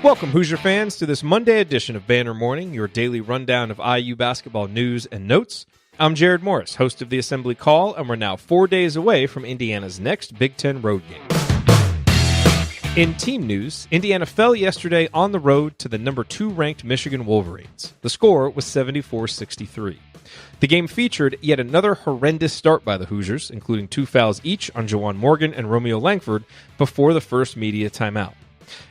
Welcome, Hoosier fans, to this Monday edition of Banner Morning, your daily rundown of IU basketball news and notes. I'm Jared Morris, host of the Assembly Call, and we're now 4 days away from Indiana's next Big Ten road game. In team news, Indiana fell yesterday on the road to the number 2 ranked Michigan Wolverines. The score was 74-63. The game featured yet another horrendous start by the Hoosiers, including 2 fouls each on Juwan Morgan and Romeo Langford before the first media timeout.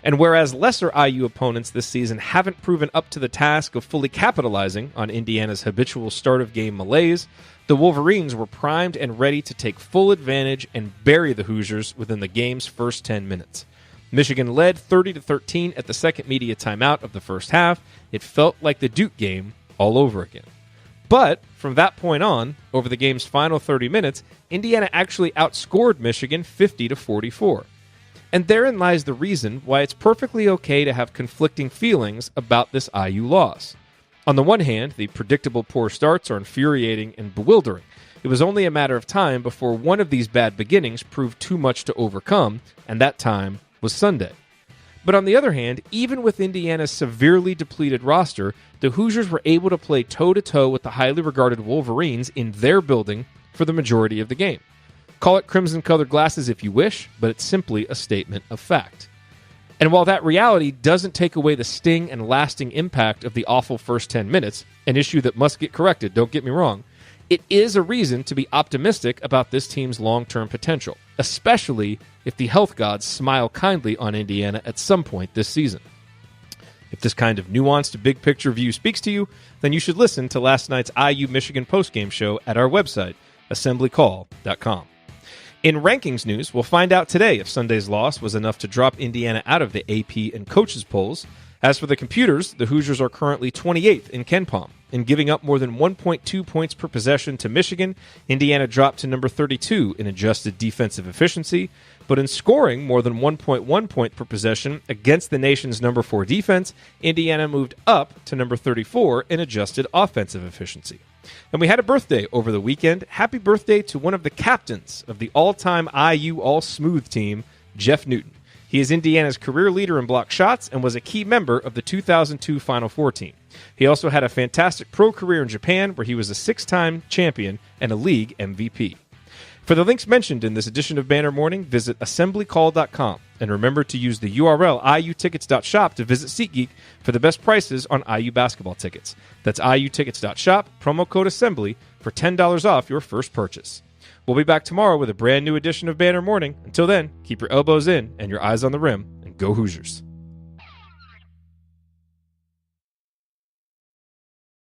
And whereas lesser IU opponents this season haven't proven up to the task of fully capitalizing on Indiana's habitual start-of-game malaise, the Wolverines were primed and ready to take full advantage and bury the Hoosiers within the game's first 10 minutes. Michigan led 30-13 at the second media timeout of the first half. It felt like the Duke game all over again. But from that point on, over the game's final 30 minutes, Indiana actually outscored Michigan 50-44. And therein lies the reason why it's perfectly okay to have conflicting feelings about this IU loss. On the one hand, the predictable poor starts are infuriating and bewildering. It was only a matter of time before one of these bad beginnings proved too much to overcome, and that time was Sunday. But on the other hand, even with Indiana's severely depleted roster, the Hoosiers were able to play toe-to-toe with the highly regarded Wolverines in their building for the majority of the game. Call it crimson-colored glasses if you wish, but it's simply a statement of fact. And while that reality doesn't take away the sting and lasting impact of the awful first 10 minutes, an issue that must get corrected, don't get me wrong, it is a reason to be optimistic about this team's long-term potential, especially if the health gods smile kindly on Indiana at some point this season. If this kind of nuanced big-picture view speaks to you, then you should listen to last night's IU Michigan postgame show at our website, assemblycall.com. In rankings news, we'll find out today if Sunday's loss was enough to drop Indiana out of the AP and coaches polls. As for the computers, the Hoosiers are currently 28th in KenPom. In giving up more than 1.2 points per possession to Michigan, Indiana dropped to number 32 in adjusted defensive efficiency, but in scoring more than 1.1 point per possession against the nation's number 4 defense, Indiana moved up to number 34 in adjusted offensive efficiency. And we had a birthday over the weekend. Happy birthday to one of the captains of the all-time IU All-Smooth team, Jeff Newton. He is Indiana's career leader in block shots and was a key member of the 2002 Final Four team. He also had a fantastic pro career in Japan, where he was a 6-time champion and a league MVP. For the links mentioned in this edition of Banner Morning, visit assemblycall.com. And remember to use the URL iutickets.shop to visit SeatGeek for the best prices on IU basketball tickets. That's iutickets.shop, promo code assembly for $10 off your first purchase. We'll be back tomorrow with a brand new edition of Banner Morning. Until then, keep your elbows in and your eyes on the rim, and go Hoosiers.